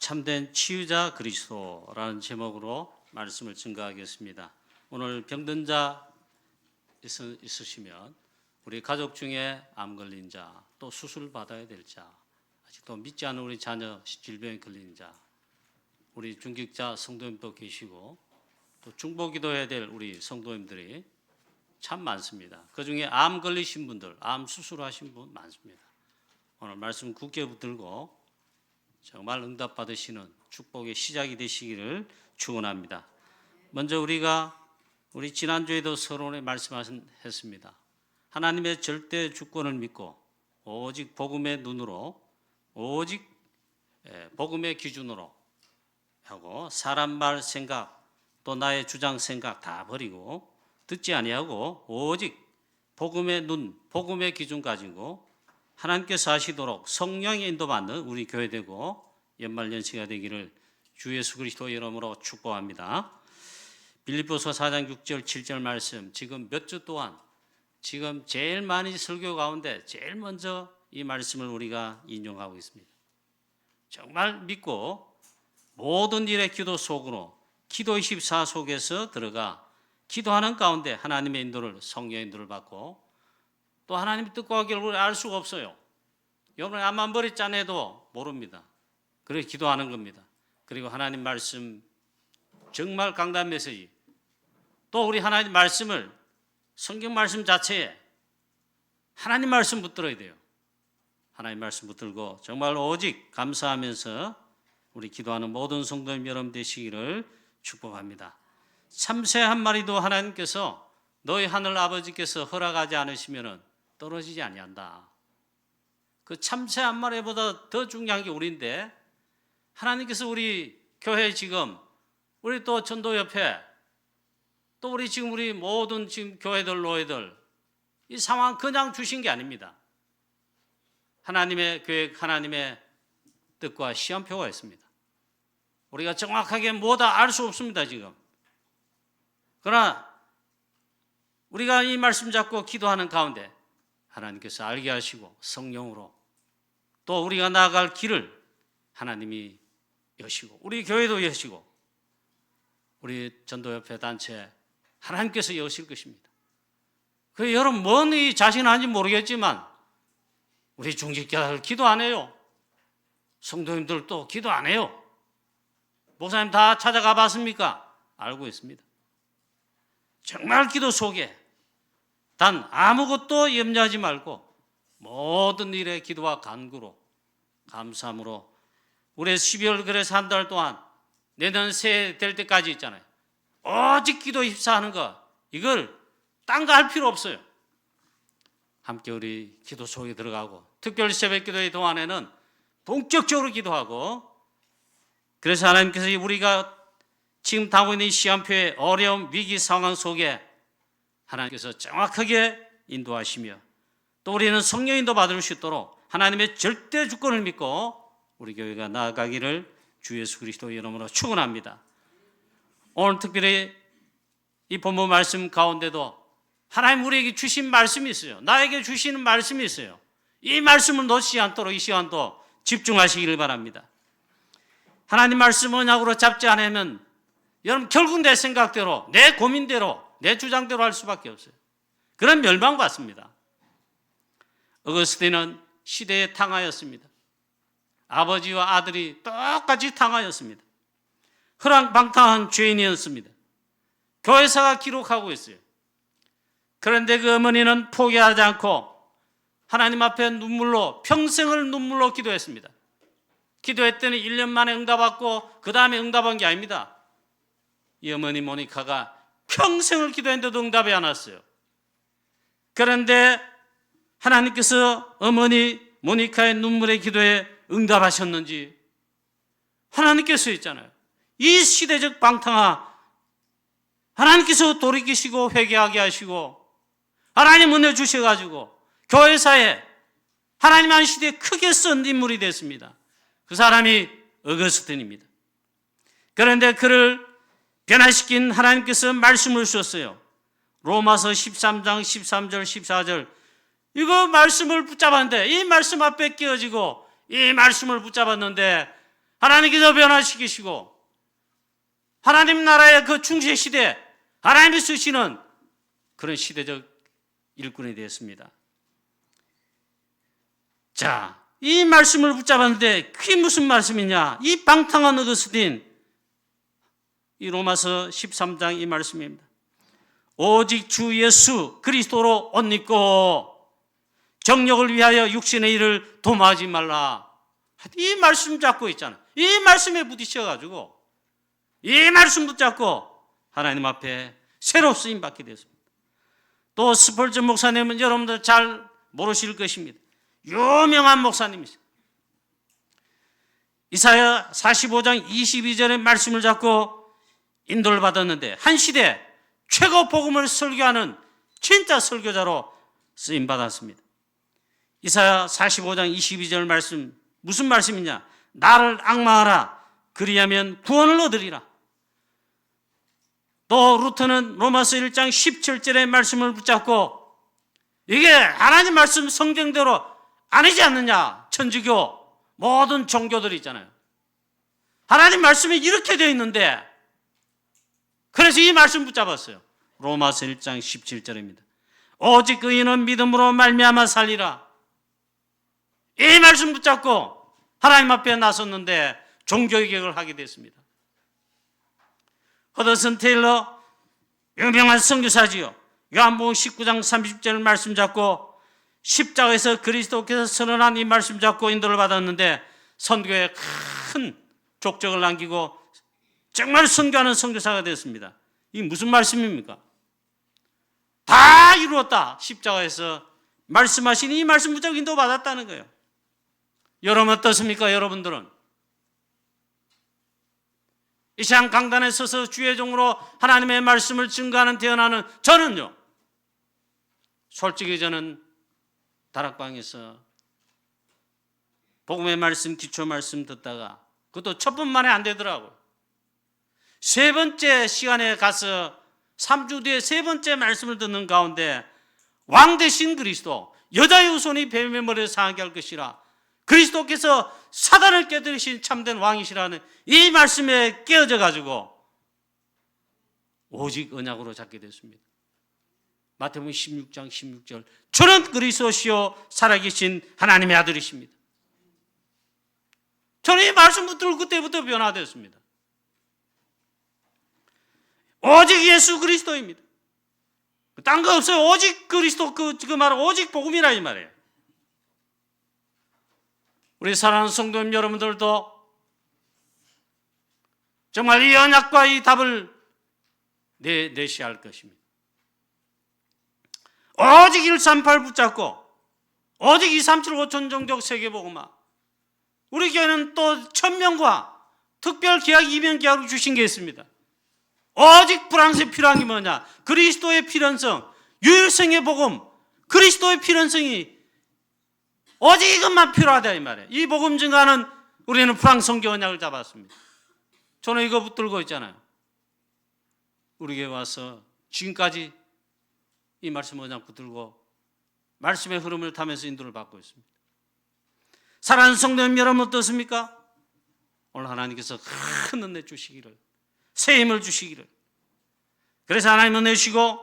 참된 치유자 그리스도라는 제목으로 말씀을 증거하겠습니다. 오늘 병든 자 있으시면 우리 가족 중에 암 걸린 자, 또 수술 받아야 될 자, 아직도 믿지 않는 우리 자녀 질병에 걸린 자, 우리 중직자 성도님도 계시고 또 중보기도해야 될 우리 성도님들이 참 많습니다. 그중에 암 걸리신 분들, 암 수술하신 분 많습니다. 오늘 말씀 굳게 붙들고 정말 응답 받으시는 축복의 시작이 되시기를 축원합니다. 먼저 우리 지난주에도 서론에 말씀했습니다. 하나님의 절대 주권을 믿고 오직 복음의 눈으로, 오직 복음의 기준으로 하고 사람 말 생각 또 나의 주장 생각 다 버리고 듣지 아니하고 오직 복음의 눈, 복음의 기준 가지고 하나님께서 하시도록 성령의 인도받는 우리 교회되고 연말연시가 되기를 주 예수 그리스도 이름으로 축복합니다. 빌립보서 4장 6절 7절 말씀, 지금 몇 주 동안 지금 제일 많이 설교 가운데 제일 먼저 이 말씀을 우리가 인용하고 있습니다. 정말 믿고 모든 일의 기도 속으로 기도 24 속에서 들어가 기도하는 가운데 하나님의 인도를, 성령의 인도를 받고 또 하나님의 뜻과 결과를 알 수가 없어요. 여러분 암만 머리 짜내도 모릅니다. 그래서 기도하는 겁니다. 그리고 하나님 말씀 정말 강단 메시지, 또 우리 하나님 말씀을 성경 말씀 자체에 하나님 말씀 붙들어야 돼요. 하나님 말씀 붙들고 정말 오직 감사하면서 우리 기도하는 모든 성도님 여러분 되시기를 축복합니다. 참새 한 마리도 하나님께서 너희 하늘 아버지께서 허락하지 않으시면 떨어지지 아니한다. 그 참새 한 마리보다 더 중요한 게 우리인데 하나님께서 우리 교회 지금 우리 또 전도협회 또 우리 지금 우리 모든 지금 교회들 노예들 이 상황 그냥 주신 게 아닙니다. 하나님의 계획, 하나님의 뜻과 시험표가 있습니다. 우리가 정확하게 뭐다 알 수 없습니다 지금. 그러나 우리가 이 말씀 잡고 기도하는 가운데 하나님께서 알게 하시고 성령으로 또 우리가 나아갈 길을 하나님이 여시고 우리 교회도 여시고 우리 전도협회 단체 하나님께서 여실 것입니다. 그 여러분 뭔 자신한지 모르겠지만 우리 중직자들 기도 안 해요. 성도님들도 기도 안 해요. 목사님 다 찾아가 봤습니까? 알고 있습니다. 정말 기도 속에 단 아무것도 염려하지 말고 모든 일에 기도와 간구로 감사함으로 올해 12월 그래서 한 달 동안 내년 새해 될 때까지 있잖아요. 오직 기도 입사하는 거 이걸 딴 거 할 필요 없어요. 함께 우리 기도 속에 들어가고 특별히 새벽 기도의 동안에는 본격적으로 기도하고 그래서 하나님께서 우리가 지금 당하고 있는 이 시간표의 어려움 위기 상황 속에 하나님께서 정확하게 인도하시며 또 우리는 성령 인도 받을 수 있도록 하나님의 절대 주권을 믿고 우리 교회가 나아가기를 주 예수 그리스도 이름으로 축원합니다. 오늘 특별히 이 본문 말씀 가운데도 하나님 우리에게 주신 말씀이 있어요. 나에게 주시는 말씀이 있어요. 이 말씀을 놓치지 않도록 이 시간도 집중하시기를 바랍니다. 하나님 말씀 언약으로 잡지 않으면 여러분 결국 내 생각대로 내 고민대로 내 주장대로 할 수밖에 없어요. 그런 멸망받습니다. 어거스틴은 시대에 탕하였습니다. 아버지와 아들이 똑같이 탕하였습니다. 허랑방탕한 죄인이었습니다. 교회사가 기록하고 있어요. 그런데 그 어머니는 포기하지 않고 하나님 앞에 평생을 눈물로 기도했습니다. 기도했더니 1년 만에 응답받고 그 다음에 응답한 게 아닙니다. 이 어머니 모니카가 평생을 기도했는데도 응답이 안 왔어요. 그런데 하나님께서 어머니 모니카의 눈물의 기도에 응답하셨는지 하나님께서 있잖아요. 이 시대적 방탕아 하나님께서 돌이키시고 회개하게 하시고 하나님 은혜 주셔가지고 교회사에 하나님 한 시대에 크게 쓴 인물이 됐습니다. 그 사람이 어거스틴입니다. 그런데 그를 변화시킨 하나님께서 말씀을 주셨어요. 로마서 13장 13절 14절 이거 말씀을 붙잡았는데 이 말씀 앞에 끼어지고 이 말씀을 붙잡았는데 하나님께서 변화시키시고 하나님 나라의 그 중세 시대 하나님이 쓰시는 그런 시대적 일꾼이 되었습니다. 자, 이 말씀을 붙잡았는데 그게 무슨 말씀이냐? 이 방탕한 어거스틴, 이 로마서 13장 이 말씀입니다. 오직 주 예수 그리스도로 옷 입고 정력을 위하여 육신의 일을 도모하지 말라. 이 말씀 잡고 있잖아요. 이 말씀에 부딪혀가지고 이 말씀 붙잡고 하나님 앞에 새로 쓰임 받게 되었습니다. 또 스펄전 목사님은 여러분들 잘 모르실 것입니다. 유명한 목사님이세요. 이사야 45장 22절의 말씀을 잡고 인도를 받았는데 한 시대 최고 복음을 설교하는 진짜 설교자로 쓰임 받았습니다. 이사야 45장 22절 말씀, 무슨 말씀이냐? 나를 앙망하라. 그리하면 구원을 얻으리라. 또 루터는 로마서 1장 17절의 말씀을 붙잡고 이게 하나님 말씀 성경대로 아니지 않느냐? 천주교 모든 종교들이 있잖아요. 하나님 말씀이 이렇게 되어 있는데 그래서 이 말씀 붙잡았어요. 로마서 1장 17절입니다. 오직 의인은 믿음으로 말미암아 살리라. 이 말씀 붙잡고 하나님 앞에 나섰는데 종교개혁을 하게 됐습니다. 허더슨 테일러 유명한 선교사지요. 요한복음 19장 30절 말씀 잡고 십자가에서 그리스도께서 선언한 이 말씀 잡고 인도를 받았는데 선교에 큰 족적을 남기고 정말 선교하는 선교사가 됐습니다. 이게 무슨 말씀입니까? 다 이루었다. 십자가에서 말씀하신 이 말씀 무조건 인도 받았다는 거예요. 여러분 어떻습니까? 여러분들은 이 시간 강단에 서서 주의 종으로 하나님의 말씀을 증거하는 태어나는 저는요, 솔직히 저는 다락방에서 복음의 말씀, 기초 말씀 듣다가 그것도 첫 번만에 안 되더라고요. 세 번째 시간에 가서 3주 뒤에 세 번째 말씀을 듣는 가운데 왕 대신 그리스도, 여자의 후손이 뱀의 머리를 상하게 할 것이라, 그리스도께서 사단을 깨뜨리신 참된 왕이시라는 이 말씀에 깨어져 가지고 오직 언약으로 잡게 됐습니다. 마태복음 16장 16절, 저는 그리스도시요 살아계신 하나님의 아들이십니다. 저는 이 말씀 붙들고 그때부터 변화됐습니다. 오직 예수 그리스도입니다. 딴 거 없어요. 오직 그리스도, 그 말은 오직 복음이라 이 말이에요. 우리 사랑하는 성도님 여러분들도 정말 이 언약과 이 답을 내셔야 할 것입니다. 오직 138 붙잡고 오직 237 5천 종족 세계복음화, 우리 교회는 또 1000명과 특별 계약, 이면 계약을 주신 게 있습니다. 오직 프랑스에 필요한 게 뭐냐? 그리스도의 필연성, 유일성의 복음, 그리스도의 필연성이 오직 이것만 필요하다 이 말이에요. 이 복음 증가는 우리는 프랑스 선교 언약을 잡았습니다. 저는 이거 붙들고 있잖아요. 우리 교회 와서 지금까지 이 말씀 언약 붙들고 말씀의 흐름을 타면서 인도를 받고 있습니다. 사랑하는 성도님 여러분 어떻습니까? 오늘 하나님께서 큰 은혜 주시기를, 새 힘을 주시기를, 그래서 하나님 은혜 주시고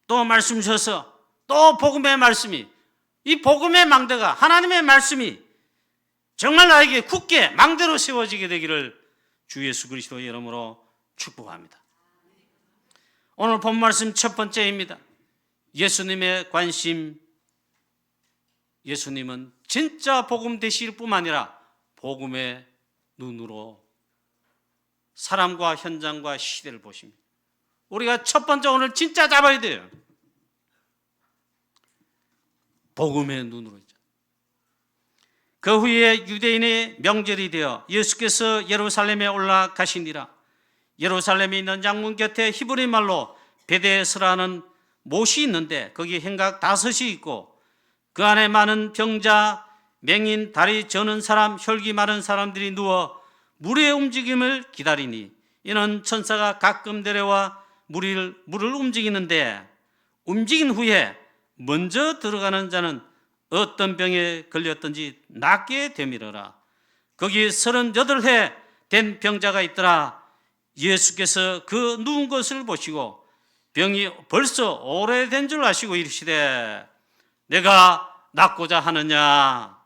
또 말씀 주셔서 또 복음의 말씀이, 이 복음의 망대가, 하나님의 말씀이 정말 나에게 굳게 망대로 세워지게 되기를 주 예수 그리스도의 이름으로 축복합니다. 오늘 본 말씀 첫 번째입니다. 예수님의 관심. 예수님은 진짜 복음 되실 뿐만 아니라 복음의 눈으로 사람과 현장과 시대를 보십니다. 우리가 첫 번째 오늘 진짜 잡아야 돼요. 복음의 눈으로 있죠. 그 후에 유대인의 명절이 되어 예수께서 예루살렘에 올라가시니라. 예루살렘에 있는 양문 곁에 히브리 말로 베데스라는 못이 있는데 거기 행각 5이 있고 그 안에 많은 병자, 맹인, 다리 저는 사람, 혈기 마른 사람들이 누워 물의 움직임을 기다리니 이는 천사가 가끔 내려와 물을 움직이는데 움직인 후에 먼저 들어가는 자는 어떤 병에 걸렸든지 낫게 되밀어라. 거기 38해 된 병자가 있더라. 예수께서 그 누운 것을 보시고 병이 벌써 오래된 줄 아시고 이르시되 내가 낫고자 하느냐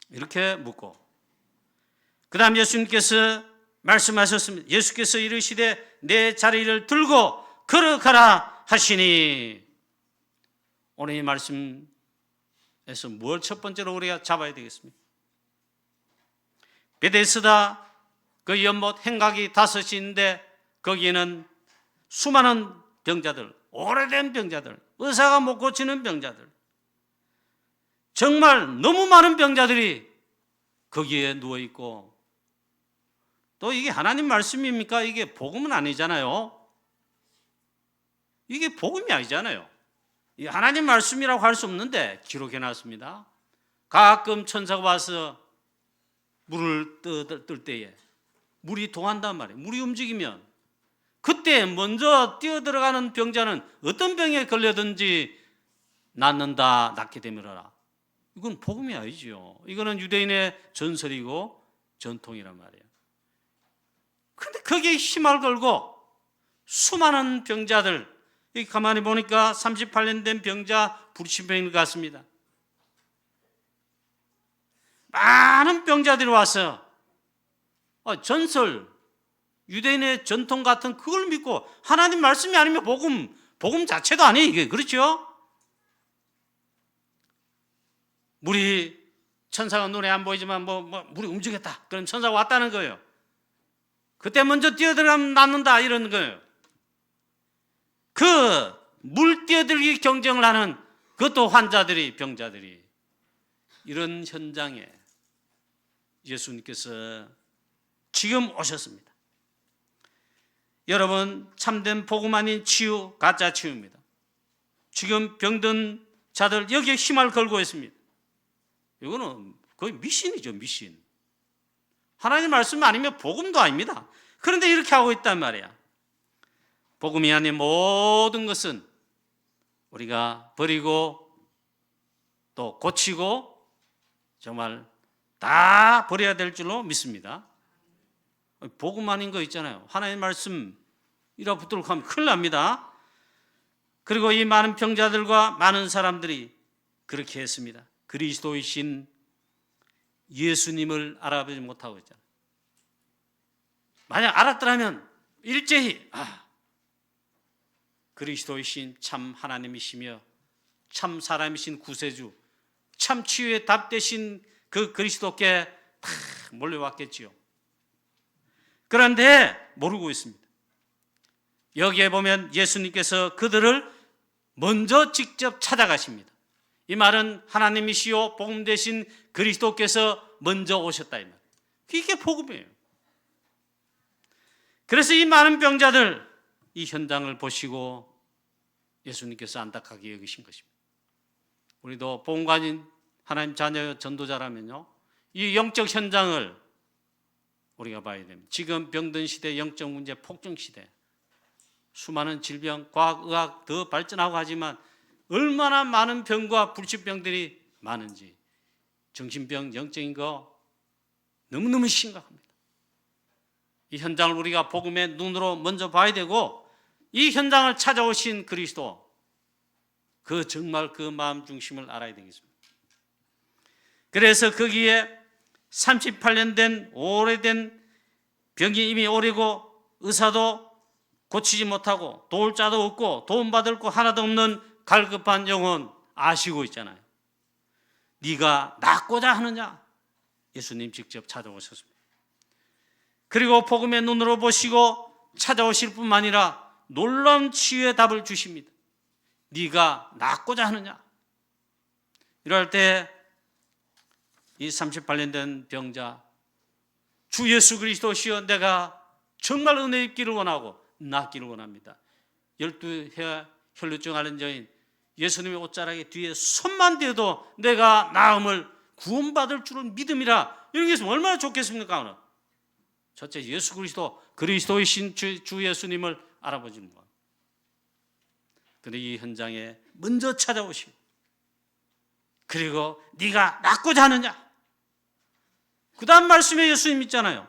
이렇게 묻고, 그 다음 예수님께서 말씀하셨습니다. 예수께서 이르시되 내 자리를 들고 걸어가라 하시니, 오늘 이 말씀에서 뭘 첫 번째로 우리가 잡아야 되겠습니까? 베데스다 그 연못 행각이 5인데 거기에는 수많은 병자들, 오래된 병자들, 의사가 못 고치는 병자들, 정말 너무 많은 병자들이 거기에 누워있고, 또 이게 하나님 말씀입니까? 이게 복음은 아니잖아요. 이게 복음이 아니잖아요. 이 하나님 말씀이라고 할 수 없는데 기록해놨습니다. 가끔 천사가 와서 물을 뜰 때에 물이 동한단 말이에요. 물이 움직이면 그때 먼저 뛰어들어가는 병자는 어떤 병에 걸려든지 낫게 되밀어라. 이건 복음이 아니죠. 이거는 유대인의 전설이고 전통이란 말이에요. 그런데 거기에 힘을 걸고 수많은 병자들, 여기 가만히 보니까 38년 된 병자 불치병을 갔습니다. 많은 병자들이 와서 전설, 유대인의 전통 같은 그걸 믿고, 하나님 말씀이 아니면 복음 자체도 아니에요. 이게 그렇죠? 물이, 천사가 눈에 안 보이지만 물이 움직였다. 그럼 천사가 왔다는 거예요. 그때 먼저 뛰어들어가면 낫는다 이런 거예요. 그 물 뛰어들기 경쟁을 하는 그것도 환자들이, 병자들이, 이런 현장에 예수님께서 지금 오셨습니다. 여러분, 참된 복음 아닌 치유, 가짜 치유입니다. 지금 병든 자들 여기에 힘을 걸고 있습니다. 이거는 거의 미신이죠, 미신. 하나님 말씀 아니면 복음도 아닙니다. 그런데 이렇게 하고 있단 말이야. 복음이 아닌 모든 것은 우리가 버리고 또 고치고 정말 다 버려야 될 줄로 믿습니다. 복음 아닌 거 있잖아요. 하나님 말씀이라 붙들고 하면 큰일 납니다. 그리고 이 많은 병자들과 많은 사람들이 그렇게 했습니다. 그리스도이신 예수님을 알아보지 못하고 있잖아요. 만약 알았더라면 일제히 그리스도이신 참 하나님이시며 참 사람이신 구세주, 참 치유의 답 되신 그 그리스도께 다 몰려왔겠지요. 그런데 모르고 있습니다. 여기에 보면 예수님께서 그들을 먼저 직접 찾아가십니다. 이 말은 하나님이시요 복음 되신 그리스도께서 먼저 오셨다 이 말. 이게 복음이에요. 그래서 이 많은 병자들, 이 현장을 보시고 예수님께서 안타깝게 여기신 것입니다. 우리도 복음 가진 하나님 자녀 전도자라면요, 이 영적 현장을 우리가 봐야 됩니다. 지금 병든 시대, 영적 문제 폭증 시대, 수많은 질병, 과학, 의학 더 발전하고 하지만 얼마나 많은 병과 불치병들이 많은지, 정신병, 영적인 거 너무너무 심각합니다. 이 현장을 우리가 복음의 눈으로 먼저 봐야 되고, 이 현장을 찾아오신 그리스도, 그 정말 그 마음 중심을 알아야 되겠습니다. 그래서 거기에 38년 된 오래된 병이 이미 오래고 의사도 고치지 못하고 도울 자도 없고 도움받을 거 하나도 없는 갈급한 영혼 아시고 있잖아요. 네가 낫고자 하느냐? 예수님 직접 찾아오셨습니다. 그리고 복음의 눈으로 보시고 찾아오실 뿐만 아니라 놀라운 치유의 답을 주십니다. 네가 낫고자 하느냐? 이럴 때 이 38년 된 병자, 주 예수 그리스도시여 내가 정말 은혜 입기를 원하고 낫기를 원합니다. 12해 혈루증 앓은 여인, 예수님의 옷자락에 뒤에 손만 대도 내가 나음을 구원받을 줄은 믿음이라, 이런 게 있으면 얼마나 좋겠습니까? 오늘 첫째, 예수 그리스도이신 주 예수님을 알아보지는 것. 그런데 이 현장에 먼저 찾아오시고, 그리고 네가 낫고자 하느냐? 그 다음 말씀에 예수님 있잖아요.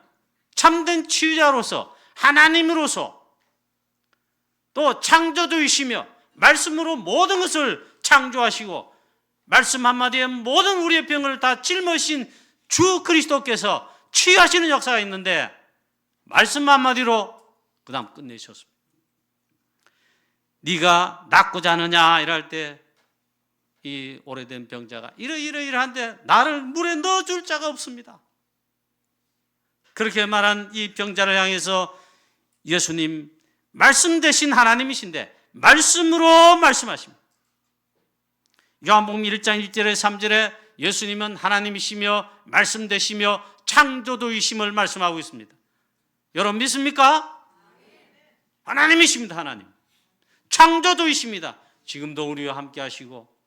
참된 치유자로서, 하나님으로서, 또 창조주이시며 말씀으로 모든 것을 창조하시고 말씀 한마디에 모든 우리의 병을 다 짊어진 주 그리스도께서 치유하시는 역사가 있는데 말씀 한마디로 그 다음 끝내셨습니다. 네가 낫고자 하느냐 이럴 때 이 오래된 병자가 이러이러한데 나를 물에 넣어줄 자가 없습니다. 그렇게 말한 이 병자를 향해서 예수님 말씀 대신 하나님이신데 말씀으로 말씀하십니다. 요한복음 1장 1절에 3절에 예수님은 하나님이시며 말씀 되시며 창조주이심을 말씀하고 있습니다. 여러분 믿습니까? 하나님이십니다. 하나님. 창조주이십니다. 지금도 우리와 함께 하시고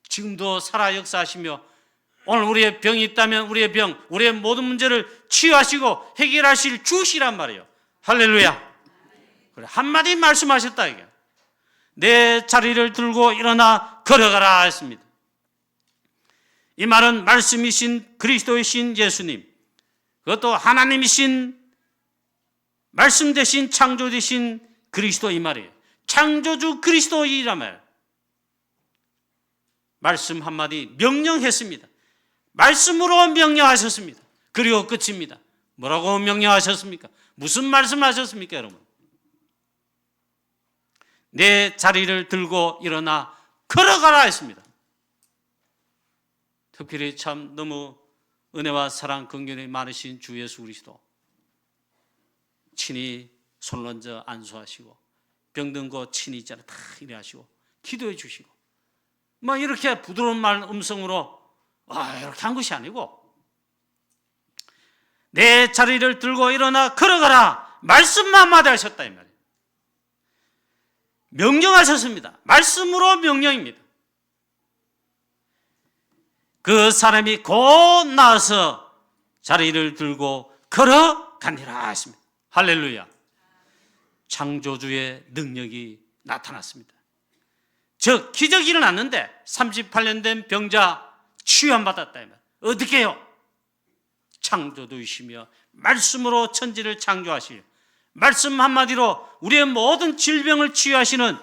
지금도 살아 역사하시며 오늘 우리의 병이 있다면 우리의 병, 우리의 모든 문제를 치유하시고 해결하실 주시란 말이에요. 할렐루야. 그래, 한마디 말씀하셨다 이게. 내 자리를 들고 일어나 걸어가라 했습니다. 이 말은 말씀이신 그리스도이신 예수님, 그것도 하나님이신 말씀 되신 창조 되신 그리스도 이 말이에요. 창조주 그리스도이란 말. 말씀 한마디 명령했습니다. 말씀으로 명령하셨습니다. 그리고 끝입니다. 뭐라고 명령하셨습니까? 무슨 말씀하셨습니까, 여러분? 내 자리를 들고 일어나 걸어가라 했습니다. 특별히 참 너무 은혜와 사랑 긍휼이 많으신 주 예수 그리스도 친히 손을 얹어 안수하시고 병든 거 친히 있잖아요. 다 이래 하시고 기도해 주시고 막 이렇게 부드러운 말 음성으로 이렇게 한 것이 아니고 내 자리를 들고 일어나 걸어가라 말씀만 한마디 하셨다 이 말이에요. 명령하셨습니다. 말씀으로 명령입니다. 그 사람이 곧 나와서 자리를 들고 걸어가니라 했습니다. 할렐루야. 창조주의 능력이 나타났습니다. 즉 기적이 일어났는데 38년 된 병자 치유받았다 이 말. 어떻게 해요? 창조주이시며 말씀으로 천지를 창조하시며 말씀 한마디로 우리의 모든 질병을 치유하시는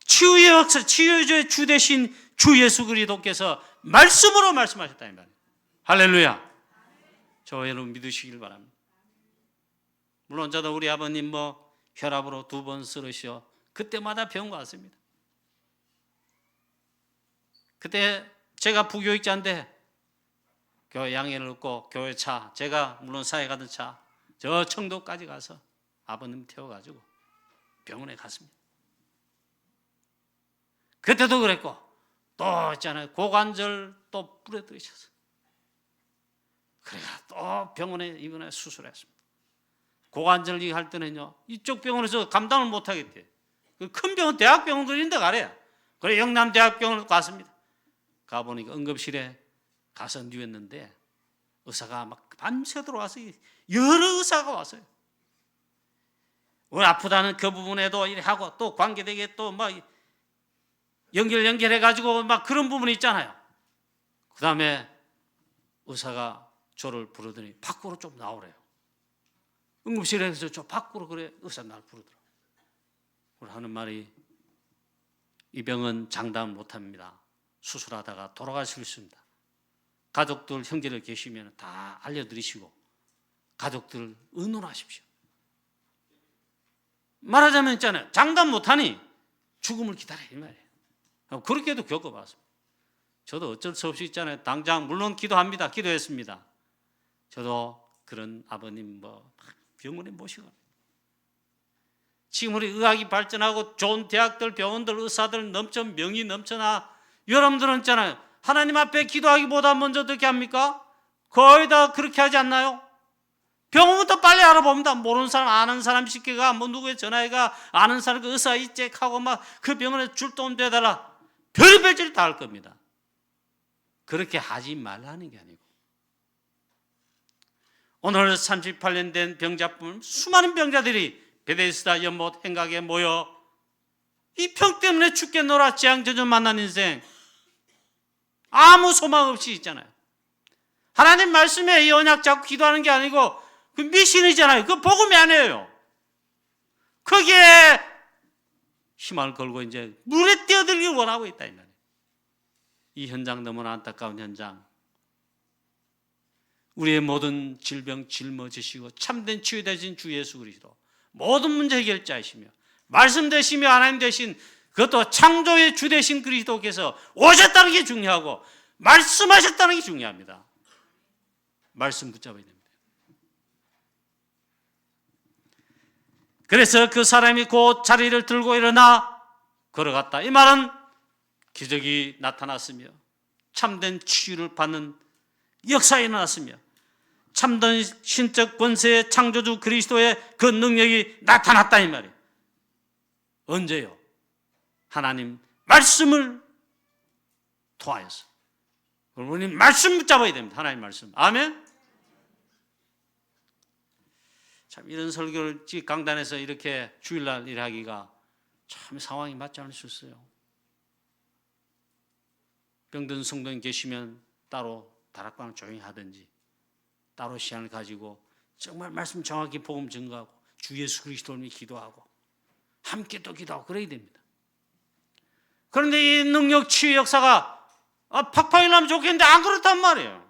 치유의 역사, 치유의 주 되신 주 예수 그리스도께서 말씀으로 말씀하셨다 이 말이에요. 할렐루야. 저 여러분 믿으시길 바랍니다. 물론 저도 우리 아버님 혈압으로 2번 쓰러셔 그때마다 병원 갔습니다. 그때 제가 부교육자인데 교회 양해를 얻고 교회 차, 제가 물론 사회 가던 차, 저 청도까지 가서 아버님 태워가지고 병원에 갔습니다. 그때도 그랬고 또 있잖아요. 고관절 또 부러뜨리셔서 그래가 또 병원에 입원해 수술했습니다. 고관절 할 때는요 이쪽 병원에서 감당을 못하겠대요. 큰 병원 대학병원 그런 데 가래요. 그래 영남대학병원으로 갔습니다. 가보니까 응급실에 가서 누웠는데 의사가 막 밤새 들어와서 여러 의사가 왔어요. 오늘 아프다는 그 부분에도 이렇게 하고 또 관계되게 또 막 연결해가지고 막 그런 부분이 있잖아요. 그 다음에 의사가 저를 부르더니 밖으로 좀 나오래요. 응급실에서 저 밖으로 그래 의사 날 부르더라고요. 그걸 하는 말이 이 병은 장담 못합니다. 수술하다가 돌아가실 수 있습니다. 가족들 형제들 계시면 다 알려드리시고 가족들 의논하십시오. 말하자면 있잖아요. 장담 못하니 죽음을 기다려 이 말이에요. 그렇게도 겪어봤습니다. 저도 어쩔 수 없이 있잖아요. 당장 물론 기도합니다. 기도했습니다. 저도 그런 아버님 병원에 모시고 갑니다. 지금 우리 의학이 발전하고 좋은 대학들, 병원들, 의사들 명이 넘쳐나 여러분들은 있잖아요. 하나님 앞에 기도하기보다 먼저 어떻게 합니까? 거의 다 그렇게 하지 않나요? 병원부터 빨리 알아봅니다. 모르는 사람, 아는 사람 쉽게 가, 누구의 전화해가, 아는 사람 그 의사 이직하고 막 그 병원에 줄도 대달라. 별의별 짓을 다 할 겁니다. 그렇게 하지 말라는 게 아니고. 오늘 38년 된 병자뿐 수많은 병자들이 베데스다 연못 행각에 모여 이 병 때문에 죽겠노라 재앙저주 만난 인생 아무 소망 없이 있잖아요. 하나님 말씀에 이 언약 잡고 기도하는 게 아니고 그 미신이잖아요. 그 복음이 아니에요. 거기에 희망을 걸고 이제 물에 뛰어들기를 원하고 있다 이 말이에요. 이 현장 너무나 안타까운 현장. 우리의 모든 질병 짊어지시고 참된 치유 되신 주 예수 그리스도, 모든 문제 해결자이시며 말씀 되시며 하나님 되신, 그것도 창조의 주 되신 그리스도께서 오셨다는 게 중요하고 말씀하셨다는 게 중요합니다. 말씀 붙잡아야 됩니다. 그래서 그 사람이 곧 자리를 들고 일어나 걸어갔다. 이 말은 기적이 나타났으며 참된 치유를 받는 역사가 일어났으며 참된 신적 권세의 창조주 그리스도의 그 능력이 나타났다 이 말이에요. 언제요? 하나님 말씀을 통하여서. 우리는 말씀 붙잡아야 됩니다. 하나님 말씀. 아멘. 참 이런 설교를 강단에서 이렇게 주일날 일하기가 참 상황이 맞지 않을 수 있어요. 병든 성도님 계시면 따로 다락방을 조용히 하든지 따로 시간을 가지고 정말 말씀 정확히 복음 증거하고 주 예수 그리스도를 기도하고 함께 또 기도하고 그래야 됩니다. 그런데 이 능력 치유 역사가 팍팍 일어나면 좋겠는데 안 그렇단 말이에요.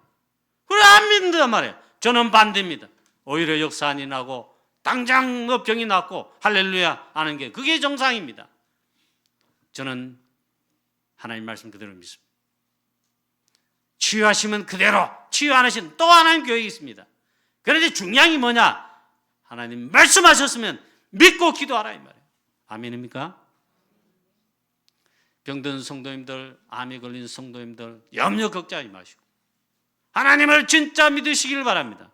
그래 안 믿는단 말이에요. 저는 반대입니다. 오히려 역사 안 일어나고 당장 뭐 병이 낫고 할렐루야 하는 게 그게 정상입니다. 저는 하나님 말씀 그대로 믿습니다. 치유하시면 그대로, 치유 안 하시면 또 하나님 교회에 있습니다. 그런데 중요한 게 뭐냐? 하나님 말씀하셨으면 믿고 기도하라 이 말이에요. 아멘입니까? 병든 성도님들, 암에 걸린 성도님들 염려 걱정하지 마시고 하나님을 진짜 믿으시길 바랍니다.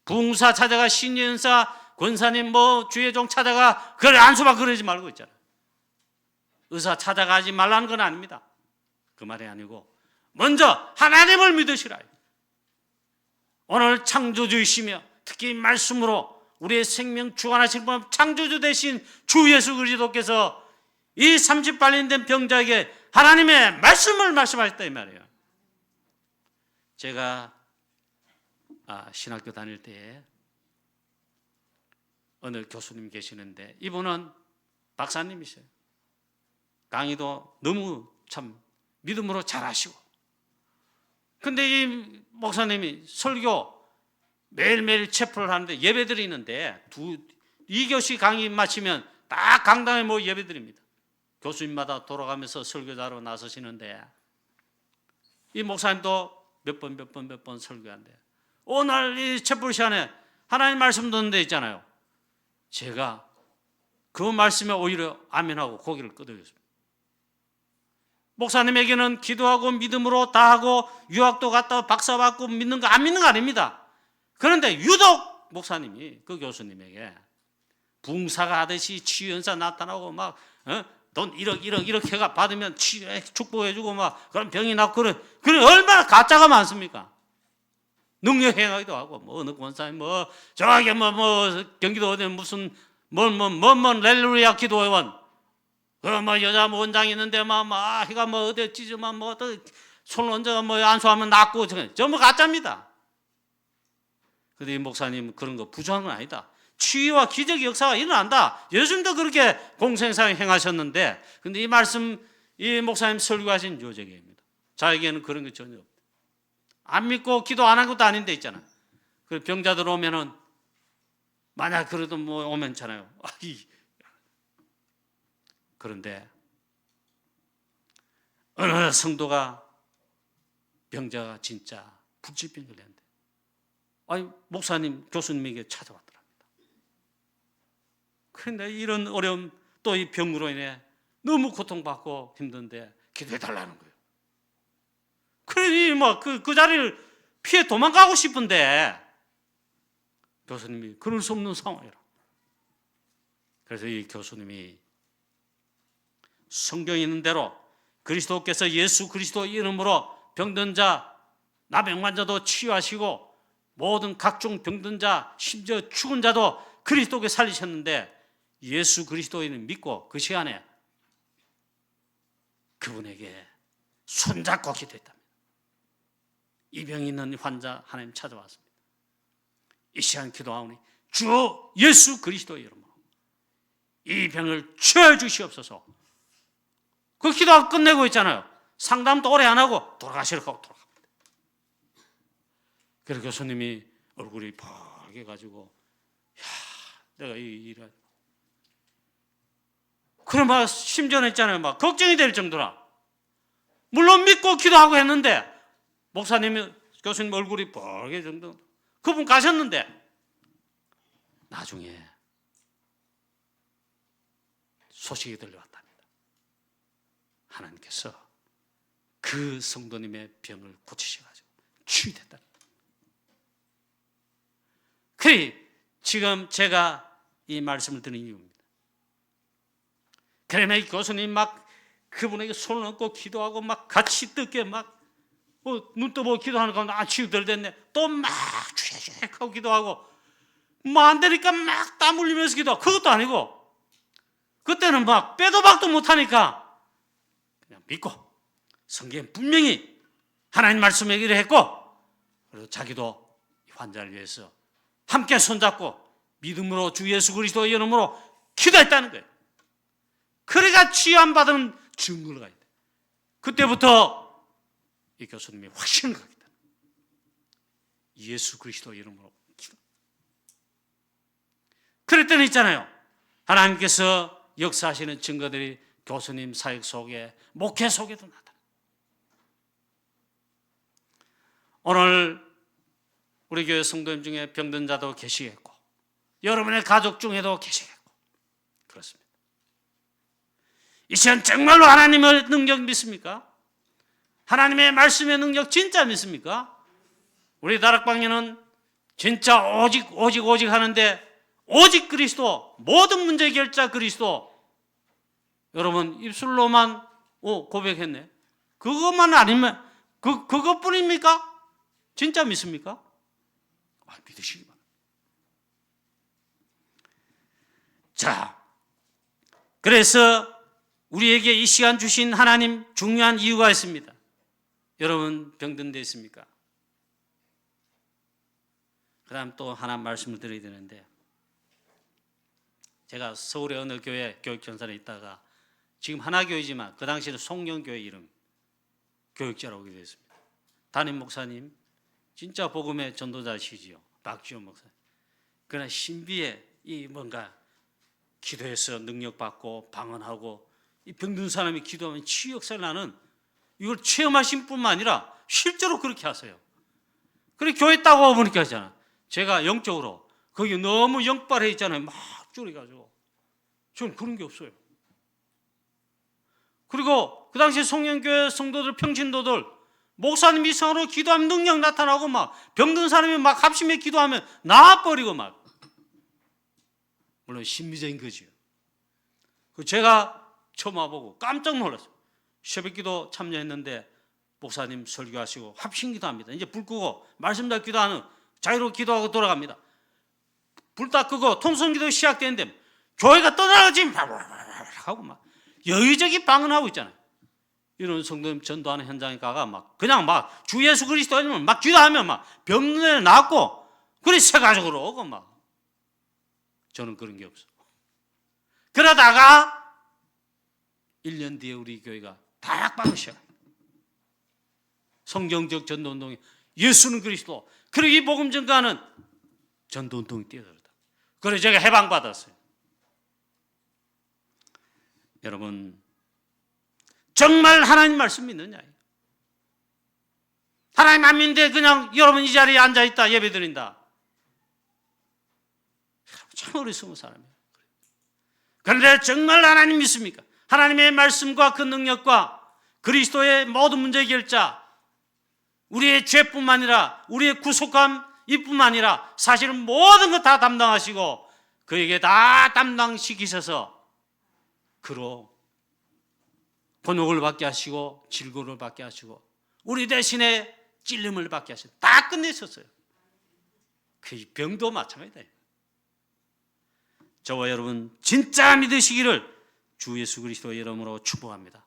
부흥사 찾아가 신예은사 권사님 뭐 주의종 찾아가 그래 안수받 그러지 말고 있잖아요. 의사 찾아가지 말라는 건 아닙니다. 그 말이 아니고 먼저 하나님을 믿으시라. 오늘 창조주이시며 특히 말씀으로 우리의 생명 주관하실 분 창조주 되신 주 예수 그리스도께서 이 38년 된 병자에게 하나님의 말씀을 말씀하셨다 이 말이에요. 제가 신학교 다닐 때에 어느 교수님 계시는데 이분은 박사님이세요. 강의도 너무 참 믿음으로 잘하시고, 근데 이 목사님이 설교 매일매일 체포를 하는데 예배 드리는데 2교시 강의 마치면 딱 강당에 뭐 예배 드립니다. 교수님마다 돌아가면서 설교자로 나서시는데 이 목사님도 몇 번 설교한대. 오늘 이 촛불 시간에 하나님 말씀 듣는 데 있잖아요. 제가 그 말씀에 오히려 아멘하고 고개를 끄덕였습니다. 목사님에게는 기도하고 믿음으로 다 하고 유학도 갔다 박사 받고 믿는 거 안 믿는 거 아닙니다. 그런데 유독 목사님이 그 교수님에게 붕사가 하듯이 치유 현사 나타나고 막 돈 1억 해가 받으면 치유해 축복해주고 막 그런 병이 낫고 그래 얼마나 가짜가 많습니까? 능력 행하기도 하고 뭐 어느 권사님 뭐 저기 뭐 경기도 어디 무슨 렐루야 기도회원 그 뭐 여자 뭐 원장 있는데 막 해가 뭐 어디 찢으면 뭐 손 얹어 뭐 안수하면 낫고 전부 가짜입니다. 근데 이 목사님 그런 거 부정한 건 아니다. 치유와 기적의 역사가 일어난다. 예수님도 그렇게 공생사에 행하셨는데, 근데 이 말씀 이 목사님 설교하신 요제계입니다. 자에게는 그런 게 전혀 없다. 안 믿고 기도 안 한 것도 아닌데 있잖아. 그 병자들 오면은 만약 그래도 뭐 오면 잖아요. 그런데 어느 성도가 병자가 진짜 불치병 걸렸는데 목사님 교수님에게 찾아왔더랍니다. 그런데 이런 어려움 또 이 병으로 인해 너무 고통받고 힘든데 기도해달라는 거예요. 그러니 뭐 그 자리를 피해 도망가고 싶은데 교수님이 그럴 수 없는 상황이라. 그래서 이 교수님이 성경에 있는 대로 그리스도께서 예수 그리스도 이름으로 병든 자, 나병 환자도 치유하시고 모든 각종 병든 자, 심지어 죽은 자도 그리스도께 살리셨는데 예수 그리스도인을 믿고 그 시간에 그분에게 손잡고 기도했답니다. 이 병이 있는 환자 하나님 찾아왔습니다. 이 시간 기도하오니 주 예수 그리스도의 이름으로 이 병을 치워주시옵소서. 그 기도하고 끝내고 있잖아요. 상담도 오래 안 하고 돌아가시라고 하고 돌아갑니다. 그래서 교수님이 얼굴이 벌게 가지고 야, 내가 이 일을 그래 막 심전에 있잖아요. 막 걱정이 될 정도라. 물론 믿고 기도하고 했는데 목사님이 교수님 얼굴이 벌게 정도 그분 가셨는데 나중에 소식이 들려왔답니다. 하나님께서 그 성도님의 병을 고치셔가지고 치유됐다. 그래 지금 제가 이 말씀을 드리는 이유입니다. 그러면 교수님 막 그분에게 손을 얹고 기도하고 막 같이 뜨게 막 눈 떠보고 기도하는 가운데 치유될 됐네. 또 막 하고 기도하고 뭐 안 되니까 막 땀 흘리면서 기도하고 그것도 아니고 그때는 막 빼도 박도 못하니까 그냥 믿고 성경에 분명히 하나님 말씀 얘기를 했고 그리고 자기도 환자를 위해서 함께 손잡고 믿음으로 주 예수 그리스도의 이름으로 기도했다는 거예요. 그래가 치유받은 증거를 가야 돼. 그때부터 이 교수님이 확신을 갖겠다. 예수 그리스도 이름으로 기도. 그랬더니 있잖아요. 하나님께서 역사하시는 증거들이 교수님 사역 속에 목회 속에도 나타나. 오늘 우리 교회 성도님 중에 병든 자도 계시겠고 여러분의 가족 중에도 계시겠고 그렇습니다. 이 시간 정말로 하나님의 능력 믿습니까? 하나님의 말씀의 능력 진짜 믿습니까? 우리 다락방에는 진짜 오직 하는데 오직 그리스도 모든 문제 결자 그리스도 여러분 입술로만 고백했네. 그것만 아니면 그것뿐입니까? 진짜 믿습니까? 믿으시기 바랍니다. 자, 그래서 우리에게 이 시간 주신 하나님 중요한 이유가 있습니다. 여러분 병든 데 있습니까? 그 다음 또 하나 말씀을 드려야 되는데 제가 서울의 어느 교회 교육전산에 있다가 지금 하나교회지만 그 당시에는 송영교회 이름 교육자라고 오게 됐습니다. 담임 목사님 진짜 복음의 전도자시지요. 박지원 목사님. 그러나 신비에 이 뭔가 기도해서 능력받고 방언하고 이 병든 사람이 기도하면 치유 역사를 나는 이걸 체험하신 뿐만 아니라 실제로 그렇게 하세요. 그래 교회 딱 와보니까 있잖아. 제가 영적으로 거기 너무 영빨해 있잖아요. 막 줄여가지고 저는 그런 게 없어요. 그리고 그 당시 송영교회 성도들 평신도들 목사님 이상으로 기도하면 능력 나타나고 막 병든 사람이 막 합심해 기도하면 나아버리고 막 물론 신비적인 거지요. 그 제가 처음 와보고 깜짝 놀랐어요. 새벽기도 참여했는데 목사님 설교하시고 합심기도 합니다. 이제 불 끄고 말씀 다 기도하는 자유로 기도하고 돌아갑니다. 불 다 끄고 통성기도 시작되는데 교회가 떠나가지 하고 막 여기저기 방언하고 있잖아요. 이런 성도님 전도하는 현장에 가가 막 그냥 막 주 예수 그리스도 아니면 막 기도하면 막 병문에 낫고 그래 세가족으로 오고 막 저는 그런 게 없어. 그러다가 1년 뒤에 우리 교회가 다락방을 시작합니다. 성경적 전도운동이 예수는 그리스도. 그리고 이 복음 전가하는 전도운동이 뛰어들었다. 그래서 제가 해방받았어요. 여러분 정말 하나님 말씀 믿느냐? 하나님 안 믿는데 그냥 여러분 이 자리에 앉아있다 예배드린다. 참 어리석은 사람이에요. 그런데 정말 하나님 믿습니까? 하나님의 말씀과 그 능력과 그리스도의 모든 문제 결자 우리의 죄뿐만 아니라 우리의 구속함 이뿐만 아니라 사실은 모든 것 다 담당하시고 그에게 다 담당시키셔서 그로 곤욕을 받게 하시고 질고를 받게 하시고 우리 대신에 찔림을 받게 하시고 다 끝내셨어요. 그 병도 마찬가지다. 저와 여러분 진짜 믿으시기를 주 예수 그리스도의 이름으로 축복합니다.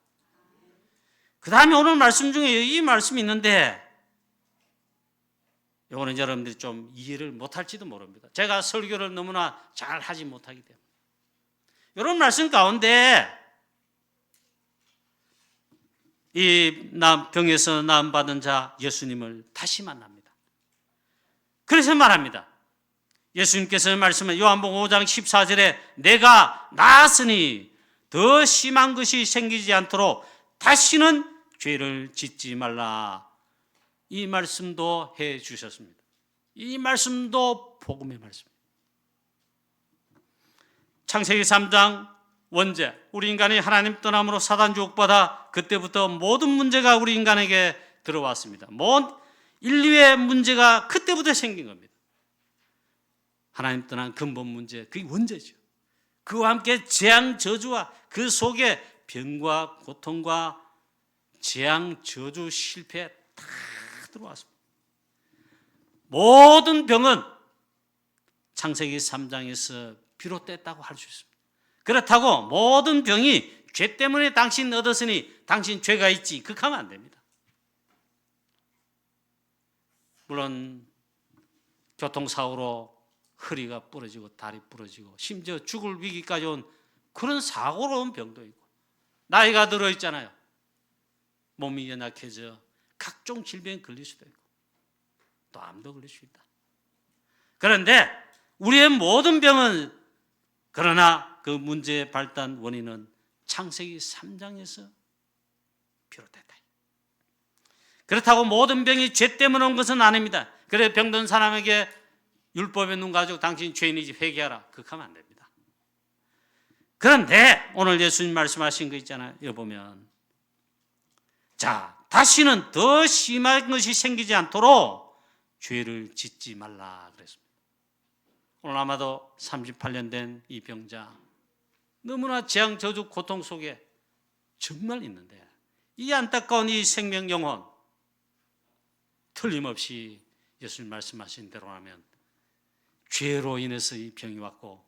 그 다음에 오늘 말씀 중에 이 말씀이 있는데 이거는 여러분들이 좀 이해를 못할지도 모릅니다. 제가 설교를 너무나 잘 하지 못하기 때문에. 이런 말씀 가운데 이 병에서 나음받은 자 예수님을 다시 만납니다. 그래서 말합니다. 예수님께서 말씀한 요한복음 5장 14절에 내가 나았으니 더 심한 것이 생기지 않도록 다시는 죄를 짓지 말라. 이 말씀도 해 주셨습니다. 이 말씀도 복음의 말씀입니다. 창세기 3장 원죄, 우리 인간이 하나님 떠남으로 사단 유혹받아 그때부터 모든 문제가 우리 인간에게 들어왔습니다. 인류의 문제가 그때부터 생긴 겁니다. 하나님 떠난 근본 문제, 그게 원죄죠. 그와 함께 재앙, 저주와 그 속에 병과 고통과 재앙, 저주, 실패 다 들어왔습니다. 모든 병은 창세기 3장에서 비롯됐다고 할 수 있습니다. 그렇다고 모든 병이 죄 때문에 당신 얻었으니 당신 죄가 있지, 그렇게 하면 안 됩니다. 물론 교통사고로 허리가 부러지고 다리 부러지고 심지어 죽을 위기까지 온 그런 사고로 온 병도 있고, 나이가 들어 있잖아요. 몸이 연약해져 각종 질병에 걸릴 수도 있고 또 암도 걸릴 수 있다. 그런데 우리의 모든 병은, 그러나 그 문제의 발단 원인은 창세기 3장에서 비롯됐다. 그렇다고 모든 병이 죄 때문에 온 것은 아닙니다. 그래 병든 사람에게 율법에 눈 가지고 당신 죄인이지 회개하라, 그렇게 하면 안 됩니다. 그런데 오늘 예수님 말씀하신 거 있잖아요. 여기 보면 자, 다시는 더 심한 것이 생기지 않도록 죄를 짓지 말라 그랬습니다. 오늘 아마도 38년 된 이 병자, 너무나 재앙, 저주, 고통 속에 정말 있는데 이 안타까운 이 생명 영혼, 틀림없이 예수님 말씀하신 대로라면 죄로 인해서 이 병이 왔고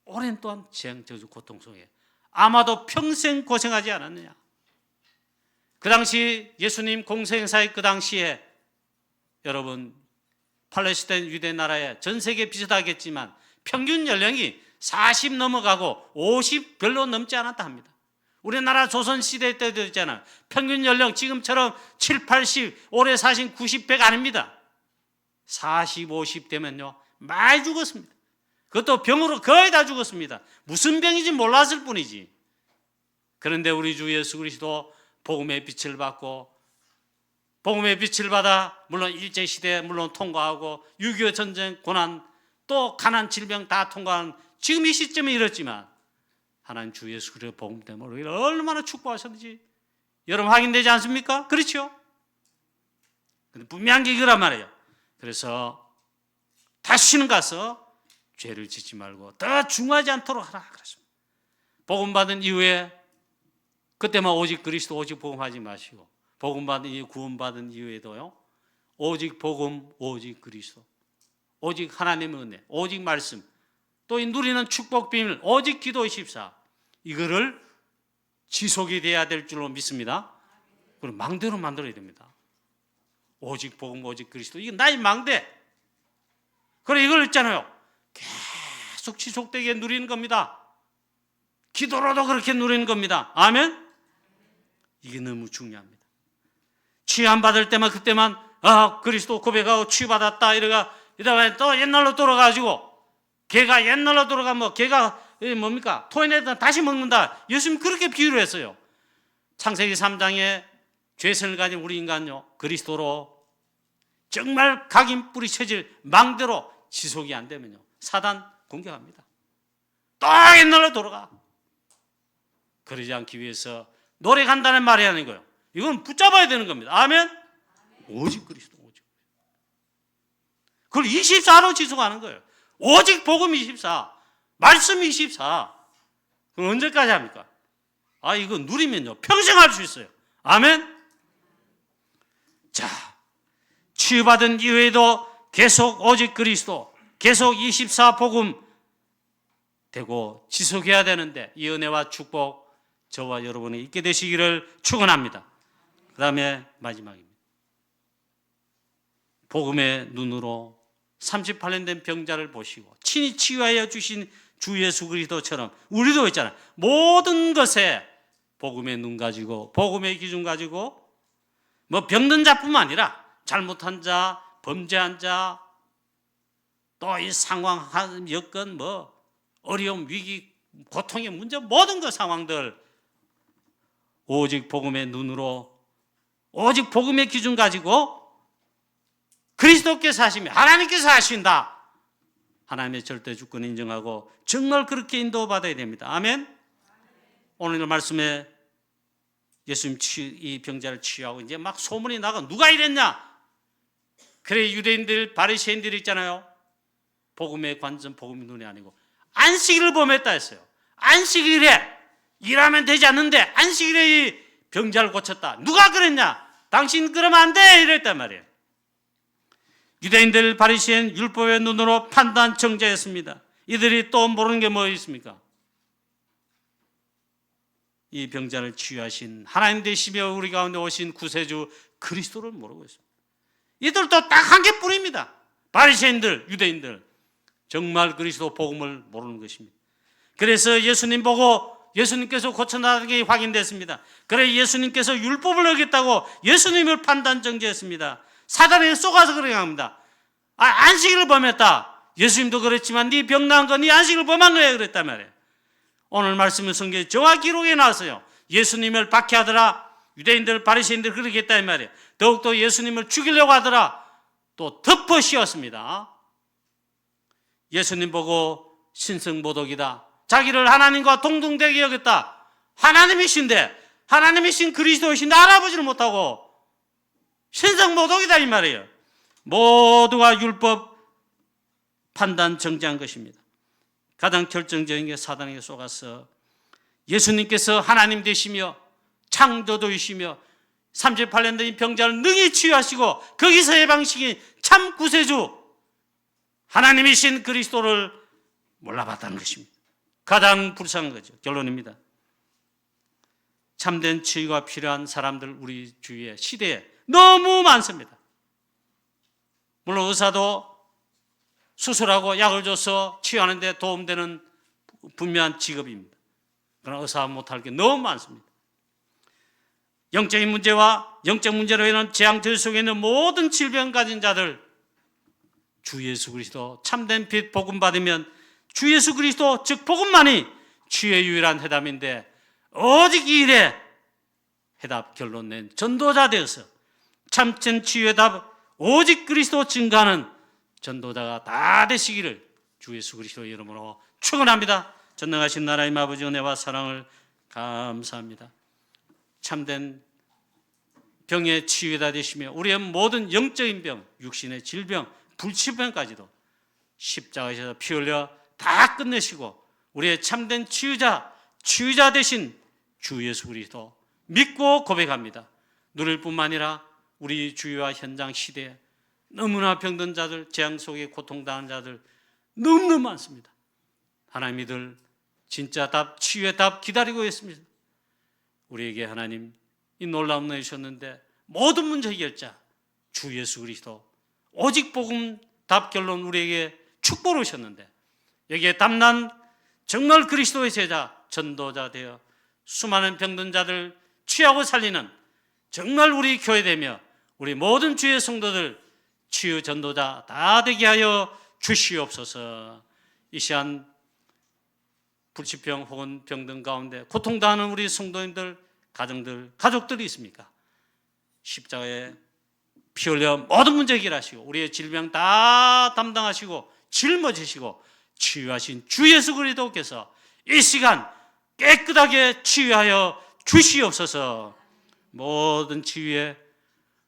오랜 동안 재앙, 저주, 고통 속에 아마도 평생 고생하지 않았느냐. 그 당시 예수님 공생사의 그 당시에 여러분 팔레스타인 유대 나라에 전 세계 비슷하겠지만 평균 연령이 40 넘어가고 50 별로 넘지 않았다 합니다. 우리나라 조선시대 때도 있잖아요. 평균 연령 지금처럼 7, 80, 오래 사신 90, 100 아닙니다. 40, 50 되면요 많이 죽었습니다. 그것도 병으로 거의 다 죽었습니다. 무슨 병인지 몰랐을 뿐이지. 그런데 우리 주 예수 그리스도 복음의 빛을 받고, 복음의 빛을 받아 물론 일제시대 물론 통과하고 6.25 전쟁 고난 또 가난 질병 다 통과한 지금 이 시점에 이렇지만 하나님 주 예수 그리스도 복음 때문에 우리를 얼마나 축복하셨는지 여러분 확인되지 않습니까? 그렇죠? 근데 분명한 게 이거란 말이에요. 그래서 다시는 가서 죄를 짓지 말고 더 중하지 않도록 하라 그랬습니다. 복음 받은 이후에 그때만 오직 그리스도, 오직 복음하지 마시고 복음 받은 이후, 구원 받은 이후에도요 오직 복음, 오직 그리스도, 오직 하나님의 은혜, 오직 말씀, 또 이 누리는 축복 비밀, 오직 기도 24, 이거를 지속이 돼야 될 줄로 믿습니다. 그럼 망대로 만들어야 됩니다. 오직 복음, 오직 그리스도, 이게 나의 망대. 그래 이걸 있잖아요, 계속 지속되게 누리는 겁니다. 기도로도 그렇게 누리는 겁니다. 아멘. 이게 너무 중요합니다. 치유함 받을 때만 그때만 그리스도 고백하고 치유받았다 이러다가 또 옛날로 돌아가지고, 개가 옛날로 돌아가면 개가 뭡니까? 토해내다 다시 먹는다. 예수님 그렇게 비유를 했어요. 창세기 3장에 죄성을 가진 우리 인간요 그리스도로 정말 각인 뿌리쳐질 망대로 지속이 안 되면요 사단 공격합니다. 또 옛날로 돌아가. 그러지 않기 위해서 노래 간다는 말이 아니고요, 이건 붙잡아야 되는 겁니다. 아멘. 오직 그리스도, 오직. 그걸 24로 지속하는 거예요. 오직 복음 24, 말씀 24. 그럼 언제까지 합니까? 이거 누리면요 평생 할 수 있어요. 아멘. 자, 치유받은 이후에도 계속 오직 그리스도, 계속 24 복음 되고 지속해야 되는데 이 은혜와 축복 저와 여러분이 있게 되시기를 축원합니다. 그 다음에 마지막입니다. 복음의 눈으로 38년 된 병자를 보시고 친히 치유하여 주신 주 예수 그리스도처럼 우리도 있잖아요. 모든 것에 복음의 눈 가지고 복음의 기준 가지고 뭐 병든 자뿐만 아니라 잘못한 자, 범죄한 자, 또 이 상황, 여건, 뭐 어려움, 위기, 고통의 문제, 모든 그 상황들 오직 복음의 눈으로 오직 복음의 기준 가지고 그리스도께서 하시며 하나님께서 하신다. 하나님의 절대 주권을 인정하고 정말 그렇게 인도받아야 됩니다. 아멘. 오늘 말씀에 예수님 이 병자를 치유하고 이제 막 소문이 나가 누가 이랬냐? 그래 유대인들 바리새인들이 있잖아요. 복음의 관점, 복음의 눈이 아니고 안식일을 범했다 했어요. 안식일에 일하면 되지 않는데 안식일에 이 병자를 고쳤다. 누가 그랬냐? 당신 그러면 안 돼 이랬단 말이에요. 유대인들 바리새인 율법의 눈으로 판단 정죄했습니다. 이들이 또 모르는 게 뭐 있습니까? 이 병자를 치유하신 하나님 되시며 우리 가운데 오신 구세주 그리스도를 모르고 있습니다. 이들도 딱 한 개뿐입니다. 바리새인들, 유대인들 정말 그리스도 복음을 모르는 것입니다. 그래서 예수님 보고 예수님께서 고쳐나가는 게 확인됐습니다. 그래 예수님께서 율법을 어겼다고 예수님을 판단 정죄했습니다. 사단에 쏘가서 그렇게 합니다. 안식일을 범했다. 예수님도 그랬지만 네 병 나은 거 네 안식일을 범한 거야 그랬단 말이에요. 오늘 말씀은 성경에 정확히 기록해 놨어요. 예수님을 박해하더라. 유대인들 바리새인들 그렇게 했다 이 말이에요. 더욱더 예수님을 죽이려고 하더라. 또 덮어 씌웠습니다. 예수님 보고 신성모독이다. 자기를 하나님과 동등되게 여겼다. 하나님이신데 하나님이신 그리스도이신데 알아보지를 못하고 신성모독이다 이 말이에요. 모두가 율법 판단 정죄한 것입니다. 가장 결정적인 게 사단에게 쏘가서 예수님께서 하나님 되시며 창조주이시며 38년 된 병자를 능히 치유하시고 거기서 해방시킨 참 구세주 하나님이신 그리스도를 몰라봤다는 것입니다. 가장 불쌍한 거죠. 결론입니다. 참된 치유가 필요한 사람들 우리 주위에 시대에 너무 많습니다. 물론 의사도 수술하고 약을 줘서 치유하는 데 도움되는 분명한 직업입니다. 그러나 의사가 못할 게 너무 많습니다. 영적인 문제와 영적 문제로 인한 재앙들 속에 있는 모든 질병 가진 자들 주 예수 그리스도 참된 빛 복음 받으면 주 예수 그리스도 즉 복음만이 치유의 유일한 해답인데 오직 이 일에 해답 결론 낸 전도자 되어서 참된 치유의 답 오직 그리스도 증가하는 전도자가 다 되시기를 주 예수 그리스도의 이름으로 축원합니다. 전능하신 나라의 아버지 은혜와 사랑을 감사합니다. 참된 병의 치유가 되시며 우리의 모든 영적인 병, 육신의 질병, 불치병까지도 십자가에서 피 흘려 다 끝내시고 우리의 참된 치유자 되신 주 예수 그리스도 믿고 고백합니다. 누릴 뿐만 아니라 우리 주위와 현장 시대에 너무나 병든 자들, 재앙 속에 고통당한 자들 너무너무 많습니다. 하나님 이들 진짜 답, 치유의 답 기다리고 있습니다. 우리에게 하나님 이 놀라운 은혜 주셨는데 모든 문제 해결자 주 예수 그리스도 오직 복음 답 결론 우리에게 축복을 주셨는데 여기에 담난 정말 그리스도의 제자 전도자 되어 수많은 병든 자들 치유하고 살리는 정말 우리 교회되며 우리 모든 주의 성도들 치유 전도자 다 되게 하여 주시옵소서. 이 시간 불치병 혹은 병든 가운데 고통당하는 우리 성도님들 가정들 가족들이 있습니까? 십자가에 피 흘려 모든 문제 해결하시고 우리의 질병 다 담당하시고 짊어지시고 치유하신 주 예수 그리스도께서 이 시간 깨끗하게 치유하여 주시옵소서. 모든 치유에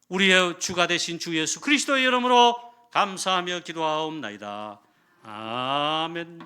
우리의 주가 되신 주 예수 그리스도의 이름으로 감사하며 기도하옵나이다. 아멘.